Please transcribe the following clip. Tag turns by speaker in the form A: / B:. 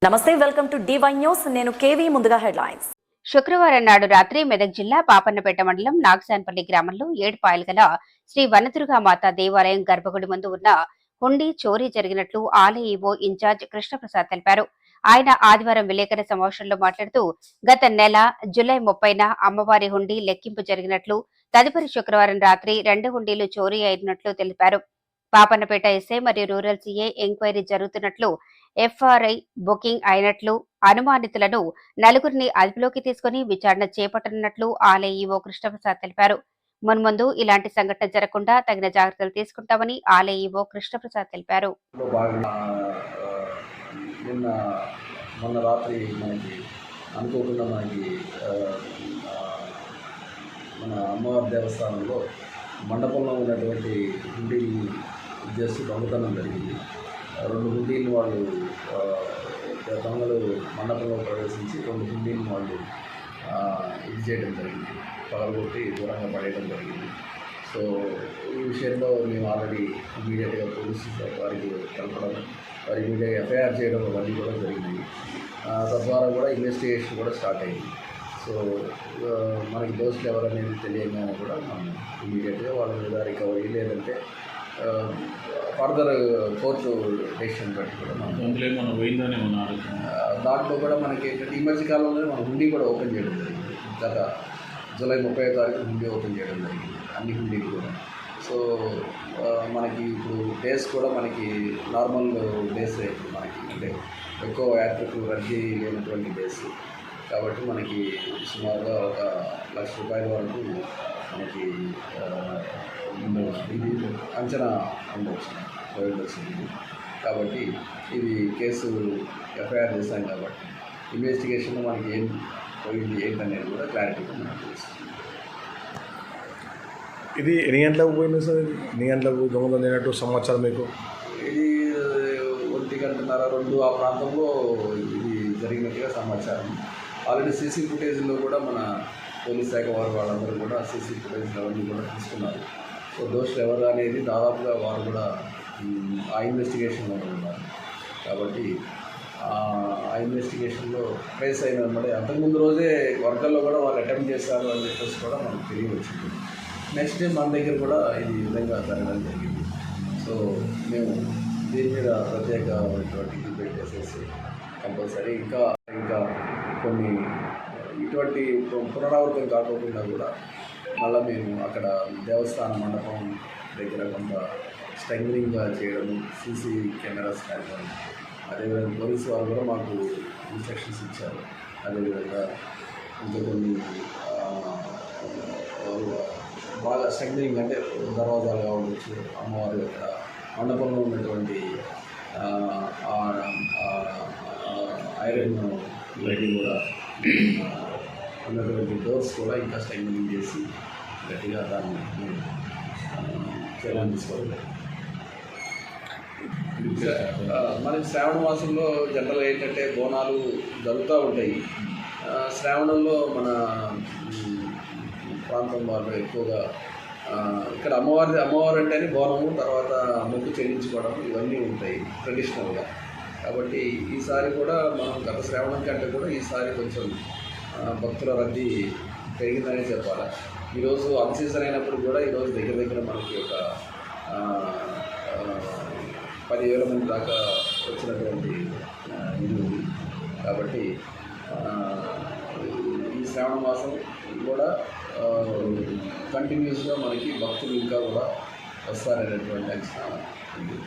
A: నమస్తే, welcome to D1 news. నేను KV. ముందుగా హెడ్లైన్స్.
B: శుక్రవారం నాడు రాత్రి మెదక్ జిల్లా పాపన్నపేట మండలం నాగసాన్పల్లి గ్రామంలో 7 పాయలు గల శ్రీ వనదుర్గా మాత దేవాలయం గర్భగుడి ముందు ఉన్న హుండీ చోరీ జరిగినట్లు ఆలయ ఈవో ఇన్ఛార్జ్ కృష్ణప్రసాద్ తెలిపారు. ఆయన ఆదివారం విలేకరుల సమావేశంలో మాట్లాడుతూ గత నెల జూలై 30న అమ్మవారి హుండీ లెక్కింపు జరిగినట్లు, తదుపరి శుక్రవారం రాత్రి 2 హుండీలు చోరీ అయినట్లు తెలిపారు. పాపన్నపేట ఎస్ఐ మరియు రూరల్ సీఏ ఎంక్వైరీ జరుగుతున్నట్లు, ఎఫ్ఆర్ఐ బుకింగ్ అయినట్లు, అనుమానితులను నలుగురిని అదుపులోకి తీసుకుని విచారణ చేపట్టనున్నట్లు ఆలయ ఈవో కృష్ణప్రసాద్ తెలిపారు. మున్ముందు ఇలాంటి సంఘటన జరగకుండా తగిన జాగ్రత్తలు తీసుకుంటామని ఆలయ ఈవో కృష్ణప్రసాద్ తెలిపారు.
C: మొన్న రాత్రి మనకి అనుకోకుండా మన అమ్మవారి దేవస్థానంలో మండపంలో ఉన్నటువంటి హుండీని చేస్తూ దొంగతనం జరిగింది. 2 హుండీలు వాళ్ళు దొంగలు మండపంలో ప్రవేశించి 2 హుండీలు వాళ్ళు ఇది చేయడం జరిగింది, పగలగొట్టి దూరంగా పడేయడం జరిగింది. సో ఈ విషయంలో మేము ఆల్రెడీ ఇమీడియట్గా పోలీసు వారికి తెలపడం, వారి ఇమీడియట్గా ఎఫ్ఐఆర్ చేయడం అవన్నీ కూడా జరిగినాయి. తద్వారా కూడా ఇన్వెస్టిగేషన్ కూడా స్టార్ట్ అయింది. సో మనకి దోషులు ఎవరనేది తెలియగానే కూడా మనం ఇమీడియట్గా వాళ్ళ మీద రికవరీ, లేదంటే ఫర్దర్ కోర్టు డెసిషన్ బట్టి కూడా దాంట్లో కూడా మనకి ఏంటంటే ఈ మధ్య కాలంలోనే మనం హుండీ కూడా ఓపెన్ చేయడం జరిగింది. గత జూలై 30వ తారీఖు హుండీ ఓపెన్ చేయడం జరిగింది, అన్ని హుండీలు కూడా. సో మనకి ఇప్పుడు డేస్ కూడా మనకి నార్మల్ డేస్ ఇప్పుడు మనకి అంటే ఎక్కువ యాత్రికులు రద్దీ లేనటువంటి డేస్ కాబట్టి మనకి సుమారుగా ₹1,00,000 వరకు మనకి ఇది అంచనా ఉండవచ్చు. కాబట్టి ఇది కేసు ఎఫ్ఐఆర్ చేశాం కాబట్టి ఇన్వెస్టిగేషన్లో మనకి ఏం పోయింది ఏంటనేది కూడా క్లారిటీగా మనకు తెలుస్తుంది.
D: ఇది ఎన్ని గంటలకు పోయింది సార్? ఎన్ని గంటలకు దొంగతనం అయినట్టు సమాచారం మీకు?
C: ఇది 1:30-2 ఆ ప్రాంతంలో ఇది జరిగినట్టుగా సమాచారం. ఆల్రెడీ సీసీ ఫుటేజ్లో కూడా మన పోలీస్ శాఖ వాళ్ళందరూ కూడా సీసీ ఫుటేజ్ అవన్నీ కూడా తీసుకున్నారు. సో దోషులు ఎవరు అనేది దాదాపుగా వారు కూడా ఆ ఇన్వెస్టిగేషన్లో ఉన్నారు. కాబట్టి ఆ ఇన్వెస్టిగేషన్లో ట్రేస్ అయినమాట. అంతకుముందు రోజే వర్గాల్లో కూడా వాళ్ళు అటెంప్ట్ చేశారు అని చెప్పేసి కూడా మనకు తెలియవచ్చింది. నెక్స్ట్ డే మన దగ్గర కూడా ఇది విధంగా జరగడం జరిగింది. సో మేము దీని మీద ప్రత్యేకమైనటువంటి ఇది పెట్టేసేసి కంపల్సరీ ఇంకా కొన్ని ఇటువంటి పునరావృతం కాకోకుండా కూడా మళ్ళీ మేము అక్కడ దేవస్థాన మండపం దగ్గర కొంత స్ట్రెంగ్నింగ్గా చేయడం, సీసీ కెమెరాస్ పెట్టడం, అదేవిధంగా పోలీసు వారు కూడా మాకు ఇన్స్ట్రక్షన్స్ ఇచ్చారు. అదేవిధంగా ఇంకా కొన్ని బాగా స్ట్రెంగ్నింగ్ అంటే దర్వాజాలు కావచ్చు, అమ్మవారి యొక్క మండపంలో ఉన్నటువంటి ఐరన్ లైటింగ్ కూడా ఉన్నటువంటి డోర్స్ కూడా ఇంకా స్ట్రెంగ్నింగ్ చేసి గట్టిగా దాన్ని చర్యలు తీసుకోవాలి. మనకి శ్రావణ మాసంలో జనరల్గా ఏంటంటే బోనాలు జరుగుతూ ఉంటాయి. శ్రావణంలో మన ప్రాంతం వాళ్ళు ఎక్కువగా ఇక్కడ అమ్మవారు అంటేనే బోనము, తర్వాత మొక్కు చెల్లించుకోవడం ఇవన్నీ ఉంటాయి ట్రెడిషనల్గా. కాబట్టి ఈసారి కూడా మనం గత శ్రావణం కంటే కూడా ఈసారి కొంచెం భక్తుల రద్దీ పెరిగిందనే చెప్పాలి. ఈరోజు అన్ సీజన్ అయినప్పుడు కూడా ఈరోజు దగ్గర మనకి ఒక 10,000 మంది దాకా వచ్చినటువంటి ఇది ఉంది. కాబట్టి ఈ శ్రావణ మాసం కూడా కంటిన్యూస్గా మనకి భక్తులు ఇంకా కూడా వస్తారనేటువంటి అంచనా ఉంది.